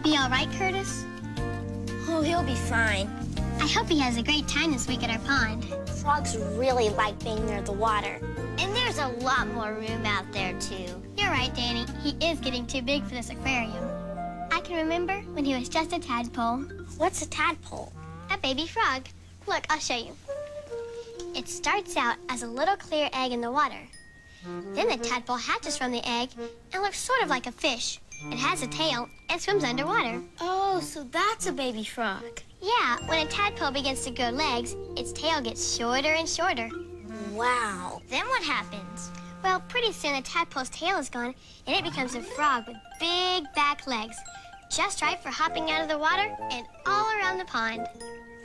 be all right, Curtis? Oh, he'll be fine. I hope he has a great time this week at our pond. Frogs really like being near the water. And there's a lot more room out there, too. You're right, Danny. He is getting too big for this aquarium. I can remember when he was just a tadpole. What's a tadpole? A baby frog. Look, I'll show you. It starts out as a little clear egg in the water. Then the tadpole hatches from the egg and looks sort of like a fish. It has a tail and swims underwater. Oh, so that's a baby frog. Yeah, when a tadpole begins to grow legs, its tail gets shorter and shorter. Wow. Then what happens? Well, pretty soon the tadpole's tail is gone and it becomes a frog with big back legs, just right for hopping out of the water and all around the pond.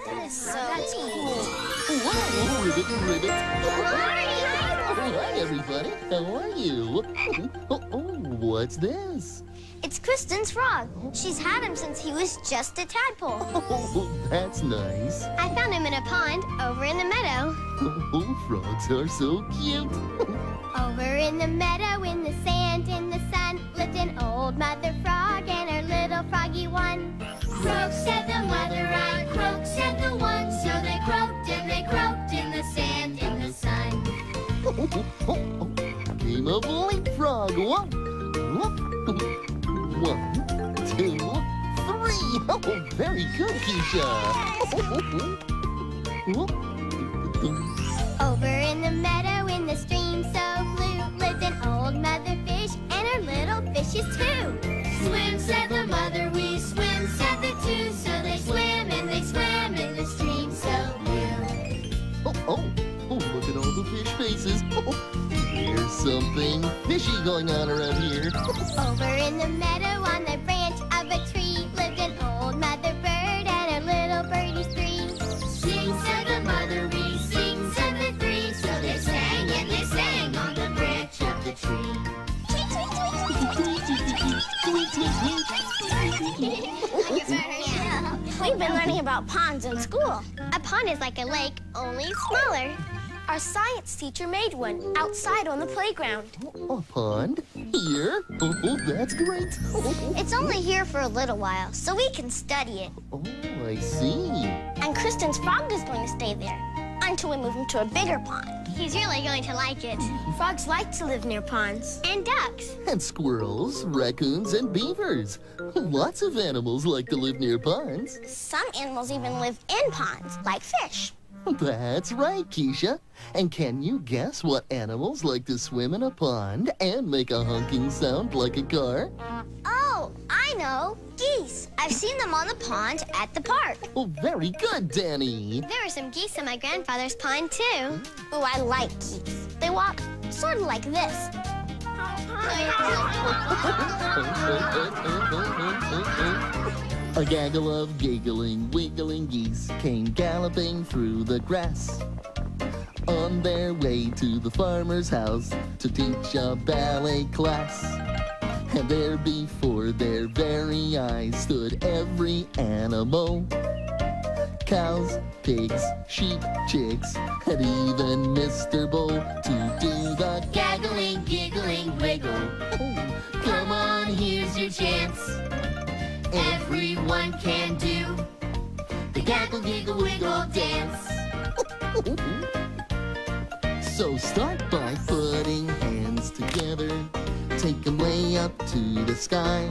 That is so cool. Whoa, ribbit. Hi, everybody. How are you? What's this? It's Kristen's frog. She's had him since he was just a tadpole. Oh, that's nice. I found him in a pond over in the meadow. Oh, frogs are so cute. Over in the meadow, in the sand, in the sun, lived an old mother frog and her little froggy one. Croak, said the mother, I croak, said the one. So they croaked and they croaked in the sand, in the sun. Game of leapfrog. One, two, three. Oh, very good, Keesha. Over in the meadow, in the stream so blue, lived an old mother fish and her little fishes too. Swim, said the mother, we swim, said the two. So they swam and they swam in the stream so blue. Oh, look at all the fish faces. There's something fishy going on around here. Over in the meadow, on the branch of a tree, lived an old mother bird and her little birdies three. Sing, said the mother, we sing, said the three. So they sang and they sang on the branch of the tree. We've been learning about ponds in school. A pond is like a lake, only smaller. Our science teacher made one outside on the playground. A pond? Here? Oh, that's great. It's only here for a little while, so we can study it. Oh, I see. And Kristen's frog is going to stay there until we move him to a bigger pond. He's really going to like it. Frogs like to live near ponds. And ducks. And squirrels, raccoons, and beavers. Lots of animals like to live near ponds. Some animals even live in ponds, like fish. That's right, Keesha. And can you guess what animals like to swim in a pond and make a honking sound like a car? Oh, I know. Geese. I've seen them on the pond at the park. Oh, very good, Danny. There were some geese in my grandfather's pond, too. Oh, I like geese. They walk sort of like this. A gaggle of giggling, wiggling geese came galloping through the grass, on their way to the farmer's house to teach a ballet class. And there before their very eyes stood every animal: cows, pigs, sheep, chicks, and even Mr. Bull to do the Gaggling, giggling, wiggle. Come on, here's your chance. Everyone can do the gaggle, giggle, wiggle dance. So start by putting hands together, take them way up to the sky.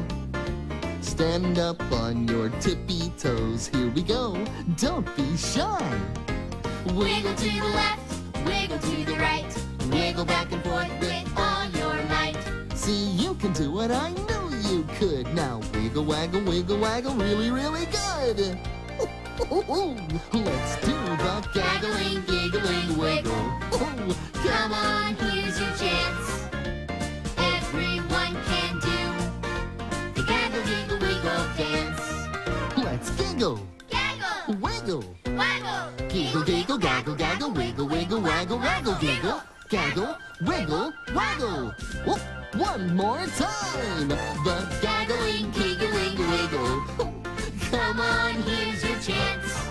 Stand up on your tippy toes, here we go, don't be shy. Wiggle to the left, wiggle to the right. Wiggle back and forth with all your might. See, you can do what I knew you could. Now wiggle, waggle, really, really good. Let's do the Gaggling, giggling, wiggle. Come on, here's your chance. Everyone can do the gaggle, giggle, wiggle dance. Let's giggle, Gaggle, wiggle, waggle, giggle, giggle, gaggle, gaggle, wiggle, wiggle, waggle, waggle, giggle, gaggle, wiggle, waggle. Oh, one more time. The gaggling, giggling, wiggle. Come on, here's your chance.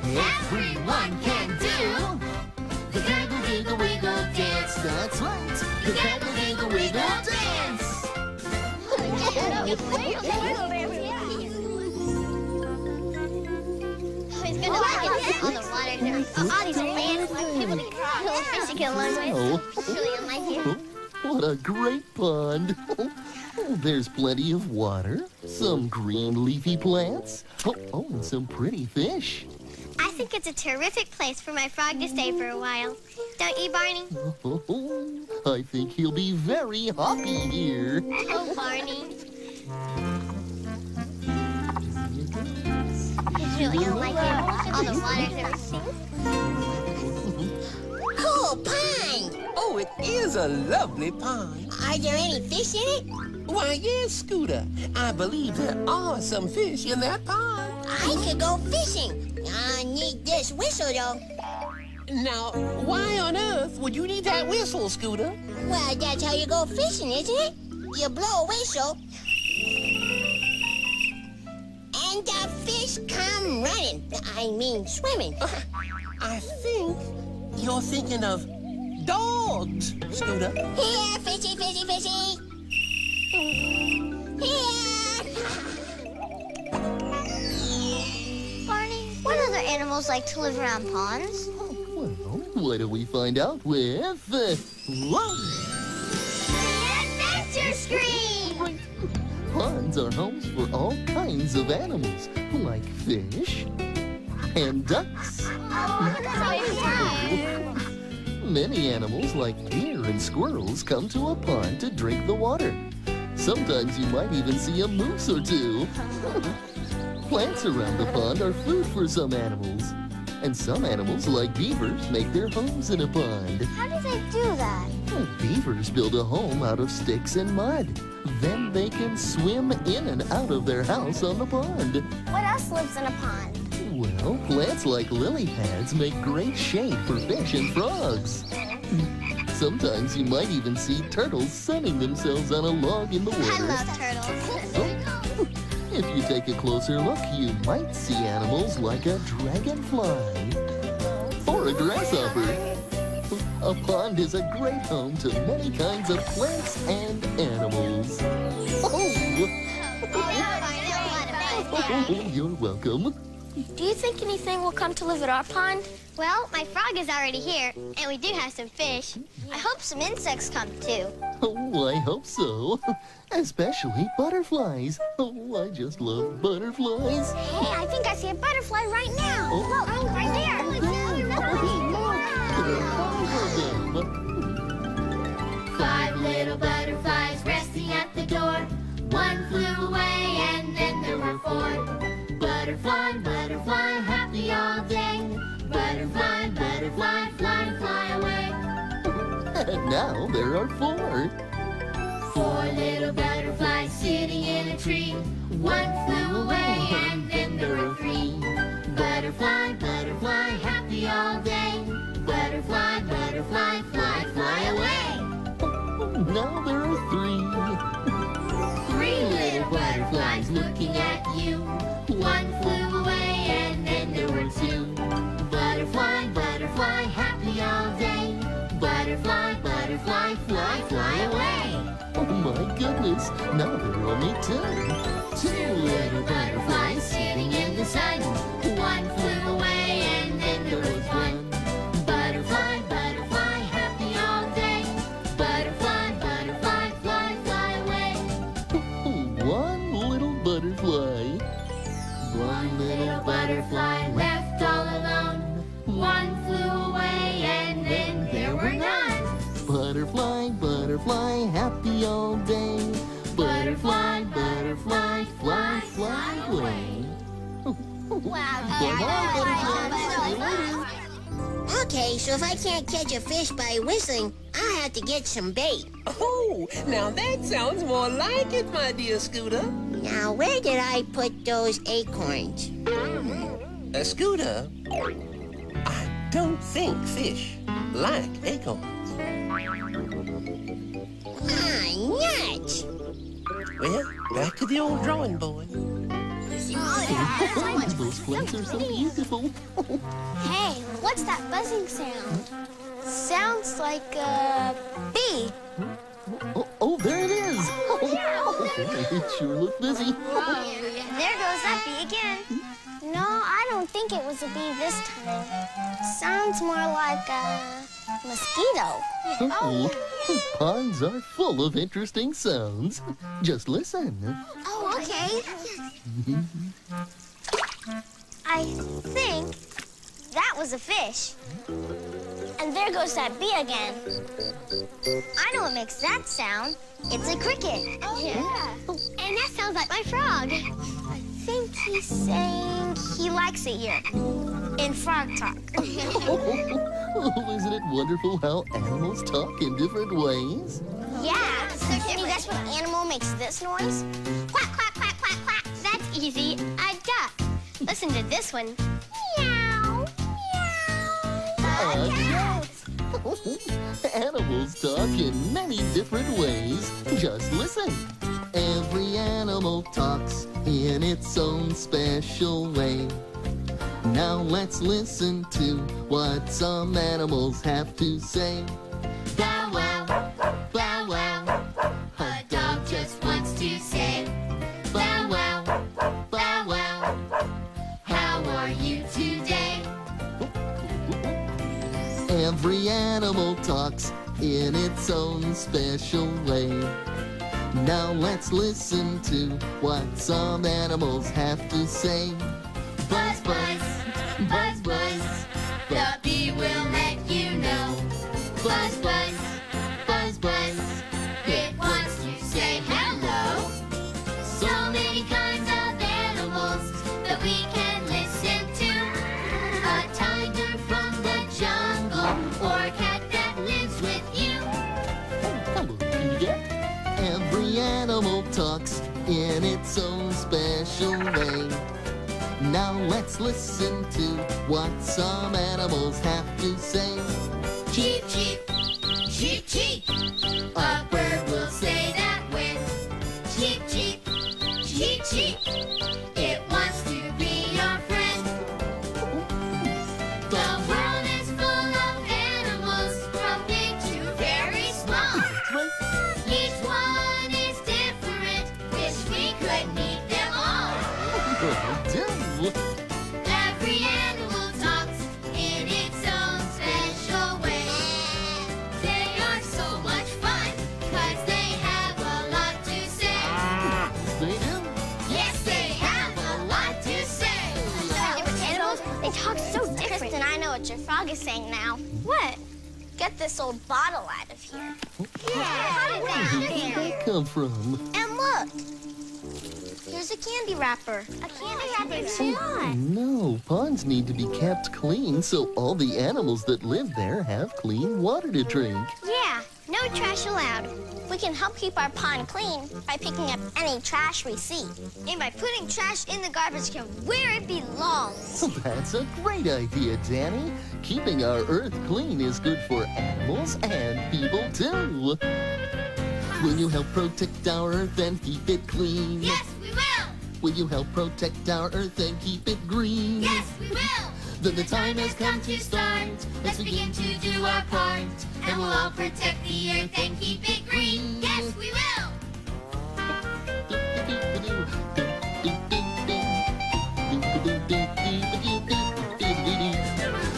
Everyone can do the gaggle, giggle, wiggle dance. That's right. The gaggle, giggle, wiggle dance. He's gonna like it. All the water there. All these plants, people to fish to get along with. Really like it. What a great pond. There's plenty of water, some green leafy plants, and some pretty fish. I think it's a terrific place for my frog to stay for a while. Don't you, Barney? I think he'll be very happy here. Oh, Barney. He's really gonna like it. All the water and everything. Cool pond. Oh, it is a lovely pond. Are there any fish in it? Why, yes, Scooter. I believe there are some fish in that pond. I could go fishing. I need this whistle, though. Now, why on earth would you need that whistle, Scooter? Well, that's how you go fishing, isn't it? You blow a whistle, and the fish come running. I mean swimming. I think you're thinking of dogs, Scooter. Here, fishy, fishy, fishy. Here. Barney, what other animals like to live around ponds? Well, why don't we find out with... Adventure Screen! Ponds are homes for all kinds of animals, like fish and ducks. Many animals, like deer and squirrels, come to a pond to drink the water. Sometimes you might even see a moose or two. Plants around the pond are food for some animals. And some animals, like beavers, make their homes in a pond. How do they do that? Well, beavers build a home out of sticks and mud. Then they can swim in and out of their house on the pond. What else lives in a pond? Well, plants like lily pads make great shade for fish and frogs. Sometimes you might even see turtles sunning themselves on a log in the water. I love turtles. If you take a closer look, you might see animals like a dragonfly or a grasshopper. A pond is a great home to many kinds of plants and animals. Oh, you're welcome. Do you think anything will come to live at our pond? Well, my frog is already here, and we do have some fish. I hope some insects come too. Oh, I hope so. Especially butterflies. Oh, I just love butterflies. Hey, I think I see a butterfly right now. Oh. Look, right there. Five little butterflies resting at the door. One flew away and then there were four. Butterfly, butterfly, happy all day. Butterfly, butterfly, fly, fly away. And now there are four. Four little butterflies sitting in a tree. One flew away and then there were three. Butterfly, butterfly, happy all day. Butterfly, butterfly, fly, fly away. Now there are three. Three little butterflies looking at you. One flew away and then there were two. Butterfly, butterfly, happy all day. Butterfly, butterfly, fly, fly away. Oh my goodness, now there are only two. Two little butterflies sitting in the sun. One flew away and then there was one. Butterfly, butterfly, happy all day. Butterfly, butterfly, fly, fly away. One little butterfly. One little butterfly left all alone. One flew away and then there were none. Butterfly, butterfly, happy all day. Butterfly, butterfly, fly, fly away. Okay, so if I can't catch a fish by whistling, I have to get some bait. Oh, now that sounds more like it, my dear Scooter. Now, where did I put those acorns? Scooter, I don't think fish like acorns. Ah, nuts! Well, back to the old drawing board. Those plants are so beautiful. Hey, what's that buzzing sound? Sounds like a bee. Oh, there it is. It sure looked busy. There goes that bee again. No, I don't think it was a bee this time. Sounds more like a mosquito. Oh, ponds are full of interesting sounds. Just listen. Oh, okay. I think that was a fish. And there goes that bee again. I know what makes that sound. It's a cricket. Oh, yeah. And that sounds like my frog. I think he's saying he likes it here. In frog talk. Oh, isn't it wonderful how animals talk in different ways? Yeah. Can you guess what animal makes this noise? Quack, quack, quack, quack, quack. That's easy. A duck. Listen to this one. Meow, meow. Yes. Animals talk in many different ways. Just listen. Every animal talks in its own special way. Now let's listen to what some animals have to say. Bow wow, bow wow. A dog just wants to say, bow wow, bow wow. How are you today? Every animal talks in its own special way. Now let's listen to what some animals have to say. Buzz, buzz, buzz, buzz. The bee will let you know. Buzz, buzz, buzz, buzz. It wants to say hello. So many kinds of animals that we can listen to. A tiger from the jungle or a cat that lives with you. Hello, Keesha. Every animal talks in its own special way. Now let's listen to what some animals have to say. Cheep, cheep, cheep, cheep. A bird will say that when cheep, cheep, cheep, cheep. It wants to be your friend. The world is full of animals, from big to very small. Each one is different. Wish we could meet them all. Every animal talks in its own special way. They are so much fun, 'cause they have a lot to say. They do. Yes, they have a lot to say. Different animals, they talk so different. Kristen, I know what your frog is saying now. What? Get this old bottle out of here. How did that Where did that come from? And look. Here's a candy wrapper. A candy wrapper too. No, ponds need to be kept clean so all the animals that live there have clean water to drink. Yeah, no trash allowed. We can help keep our pond clean by picking up any trash we see. And by putting trash in the garbage can where it belongs. That's a great idea, Danny. Keeping our earth clean is good for animals and people too. Will you help protect our earth and keep it clean? Yes, we will. Will you help protect our earth and keep it green? Yes, we will. Then the time has come to start. Let's begin to do our part, and we'll all protect the earth and keep it green. Yes, we will.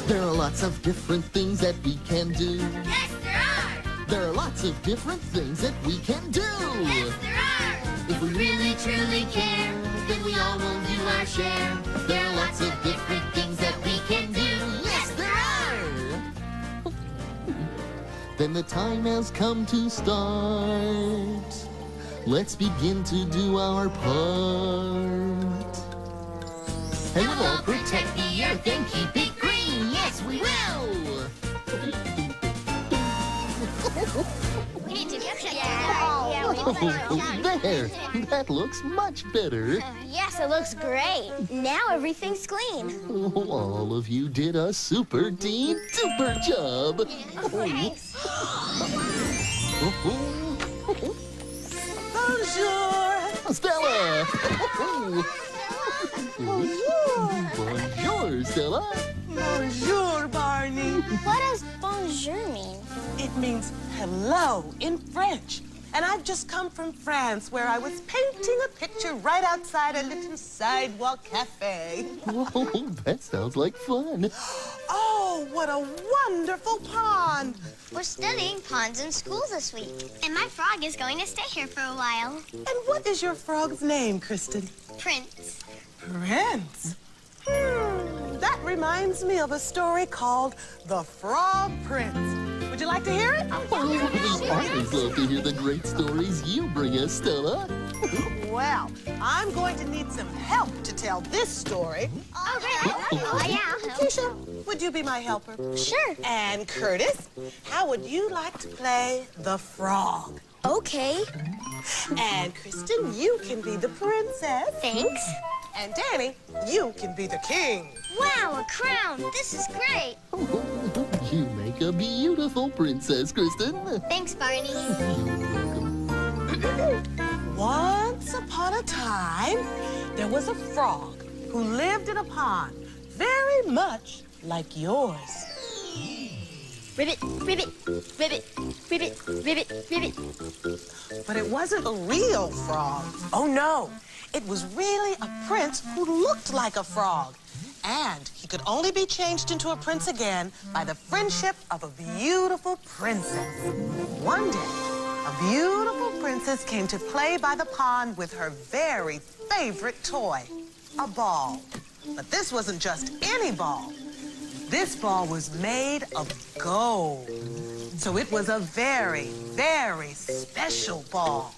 There are lots of different things that we can do. Yes, there are. There are lots of different things that we can do. Yes, there are. If we really truly care, then we all will do our share. There are lots of different things that we can do. Yes, there are. Then the time has come to start. Let's begin to do our part. And we'll all protect the earth and keep it green. Yes, we will. We need to get Oh, there. That looks much better. Yes, it looks great. Now everything's clean. Oh, all of you did a super duper job. Thanks. Bonjour. Stella! Bonjour, Stella. Bonjour, Barney. What does bonjour mean? It means hello in French. and I've just come from France, where I was painting a picture right outside a little sidewalk cafe. Whoa, that sounds like fun. Oh, what a wonderful pond! We're studying ponds in school this week. And my frog is going to stay here for a while. And what is your frog's name, Kristen? Prince. Prince? That reminds me of a story called The Frog Prince. Would you like to hear it? We always love to hear the great stories you bring us, Stella. Well, I'm going to need some help to tell this story. Okay. Oh, yeah, I'll help. Keesha, would you be my helper? Sure. And Curtis, how would you like to play the frog? Okay. And Kristen, you can be the princess. Thanks. And Danny, you can be the king. Wow, a crown. This is great. You make a beautiful princess, Kristen. Thanks, Barney. Once upon a time, there was a frog who lived in a pond very much like yours. Ribbit, ribbit, ribbit, ribbit, ribbit, ribbit. But it wasn't a real frog. Oh, no. It was really a prince who looked like a frog. And he could only be changed into a prince again by the friendship of a beautiful princess. One day, a beautiful princess came to play by the pond with her very favorite toy, a ball. But this wasn't just any ball. This ball was made of gold. So it was a very, very special ball.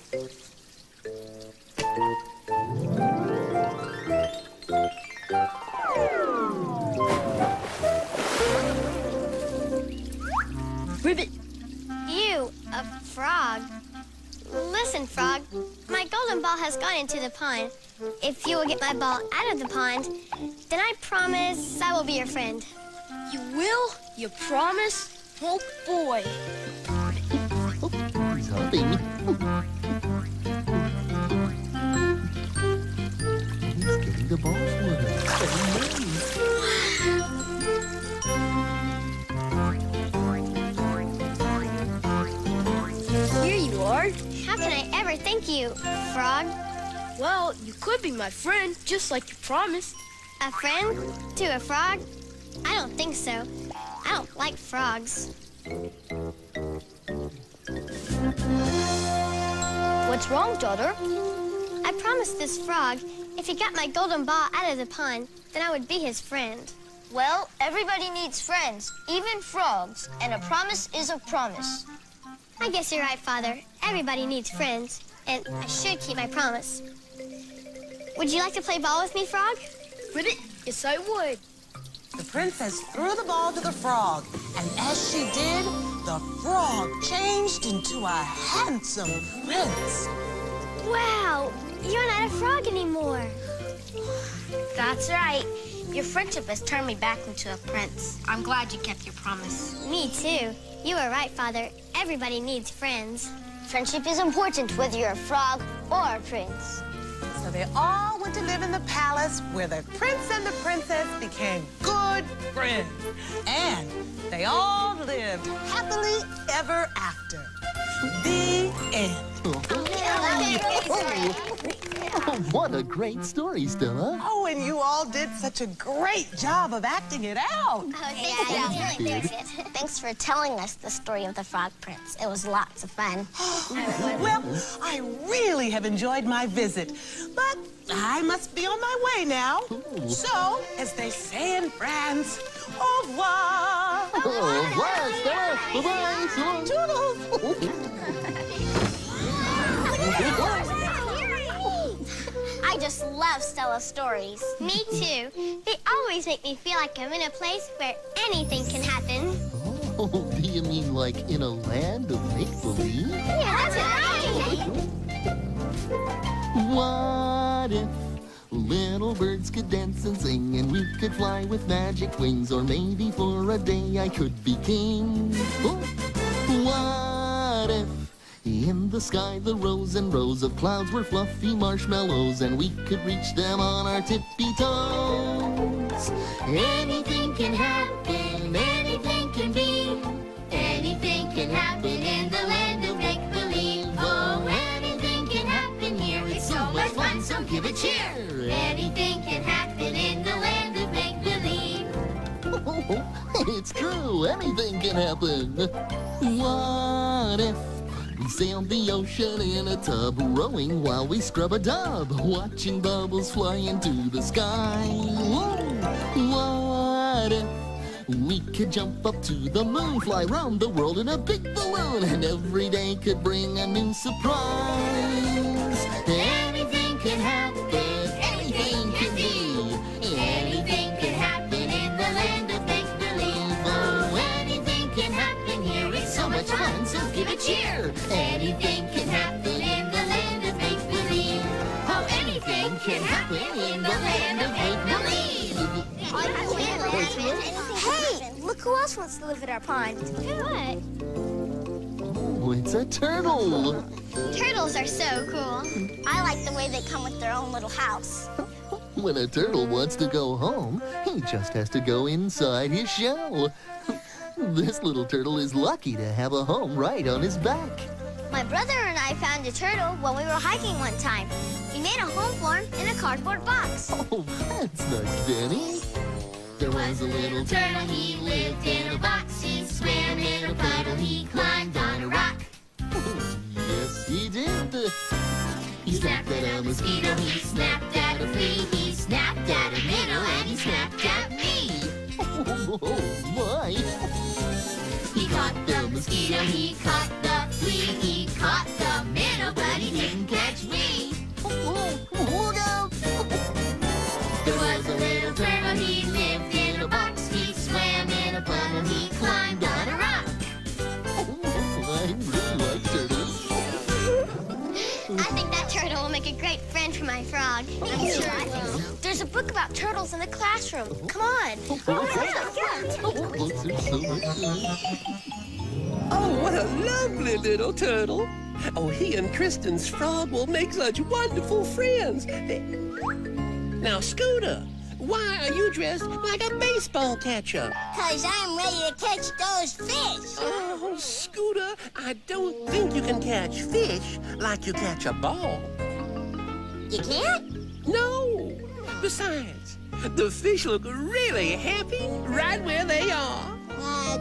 Ribbit. You, a frog. Listen, frog, my golden ball has gone into the pond. If you will get my ball out of the pond, then I promise I will be your friend. You will? You promise? Oh, boy. He's hopping. He's getting the ball for her. Here you are. How can I ever thank you, frog? Well, you could be my friend, just like you promised. A friend to a frog? I don't think so. I don't like frogs. What's wrong, daughter? I promised this frog if he got my golden ball out of the pond, then I would be his friend. Well, everybody needs friends, even frogs, and a promise is a promise. I guess you're right, Father. Everybody needs friends, and I should keep my promise. Would you like to play ball with me, Frog? Ribbit, yes, I would. The princess threw the ball to the frog, and as she did, the frog changed into a handsome prince. Wow, you're not a frog anymore. That's right. Your friendship has turned me back into a prince. I'm glad you kept your promise. Me too. You were right, Father. Everybody needs friends. Friendship is important whether you're a frog or a prince. So they all went to live in the palace where the prince and the princess became good friends. And they all lived happily ever after. The end. Oh, what a great story, Stella. Oh, and you all did such a great job of acting it out. Thanks for telling us the story of the Frog Prince. It was lots of fun. Well, I really have enjoyed my visit, but I must be on my way now. So, as they say in France, au revoir. Au revoir, Stella. Bye-bye. Toodles. I just love Stella's stories. Me too. They always make me feel like I'm in a place where anything can happen. Oh, do you mean like in a land of make-believe? Yeah, that's right. What if little birds could dance and sing and we could fly with magic wings? Or maybe for a day I could be king. Oh, what if in the sky the rows and rows of clouds were fluffy marshmallows and we could reach them on our tippy toes? Anything can happen, anything can be, anything can happen in the land of make-believe. Oh, give a cheer. Anything can happen in the land of make-believe. It's true, anything can happen. What if we sailed the ocean in a tub, rowing while we scrub a dub, watching bubbles fly into the sky? Whoa. What if we could jump up to the moon, fly round the world in a big balloon, and every day could bring a new surprise? Anything can happen, anything can be, anything can happen in the land of make-believe. Oh, anything can happen here, it's so much fun, so give a cheer. Anything can happen in the land of make-believe. Oh, anything can happen in the land of make-believe. Hey, look who else wants to live at our pond. What? Oh, it's a turtle. Turtles are so cool. I like the way they come with their own little house. When a turtle wants to go home, he just has to go inside his shell. This little turtle is lucky to have a home right on his back. My brother and I found a turtle when we were hiking one time. We made a home for him in a cardboard box. Oh, that's nice, Danny. There was a little turtle, he lived in a box. He swam in a puddle, he climbed on a rock. Yes, he did. He snapped at a mosquito, he snapped at a flea. He snapped at a minnow and he snapped at me. Oh, my. He caught the mosquito, he caught the flea. He caught the minnow, but he didn't catch me. Look out! There was a little turtle, he lived in a box. He swam in a puddle, he climbed on a rock. I really like turtles. I think that turtle will make a great friend for my frog. I'm sure I think so. There's a book about turtles in the classroom. Come on. Books are so much fun. Oh, what a lovely little turtle. Oh, he and Kristen's frog will make such wonderful friends. Now, Scooter, why are you dressed like a baseball catcher? 'Cause I'm ready to catch those fish. Oh, Scooter, I don't think you can catch fish like you catch a ball. You can't? No. Besides, the fish look really happy right where they are.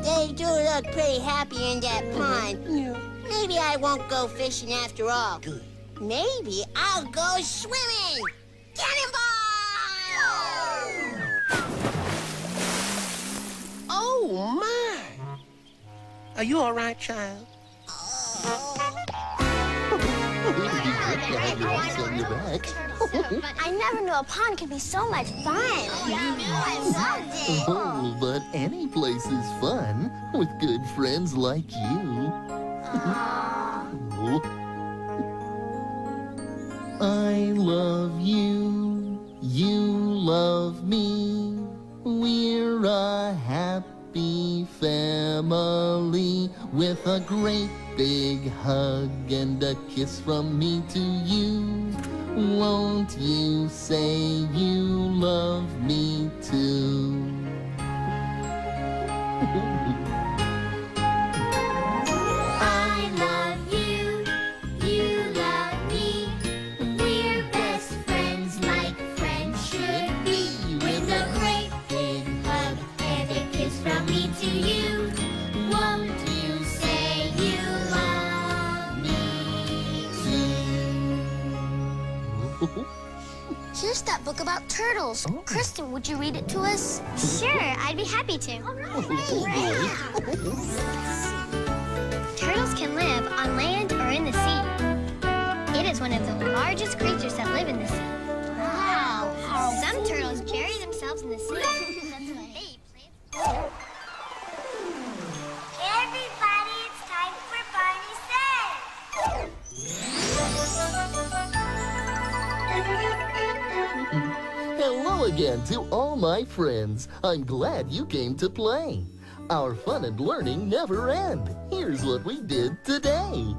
They do look pretty happy in that pond. Yeah. Maybe I won't go fishing after all. Good. Maybe I'll go swimming. Cannonball! Oh, my. Are you all right, child? I never knew a pond could be so much fun. I loved it. Oh, but any place is fun with good friends like you. Oh. I love you, you love me. We're a happy family with a great big hug and a kiss from me to you. Won't you say you love me too? I love you, you love me. We're best friends like friends should be. With a great big hug and a kiss from me to you. Won't you say you love me too? Here's that book about turtles. Kristen, would you read it to us? Sure, I'd be happy to. Turtles can live on land or in the sea. It is one of the largest creatures that live in the sea. Wow. Some turtles bury themselves in the sea. Everybody, it's time for Barney Hello again to all my friends. I'm glad you came to play. Our fun and learning never end. Here's what we did today.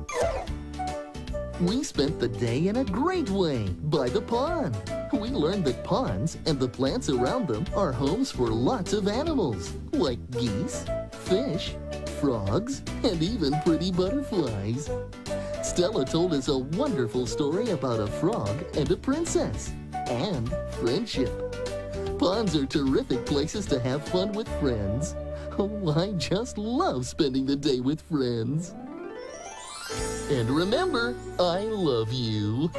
We spent the day in a great way by the pond. We learned that ponds and the plants around them are homes for lots of animals, like geese, fish, frogs, and even pretty butterflies. Stella told us a wonderful story about a frog and a princess and friendship. Ponds are terrific places to have fun with friends. Oh, I just love spending the day with friends. And remember, I love you.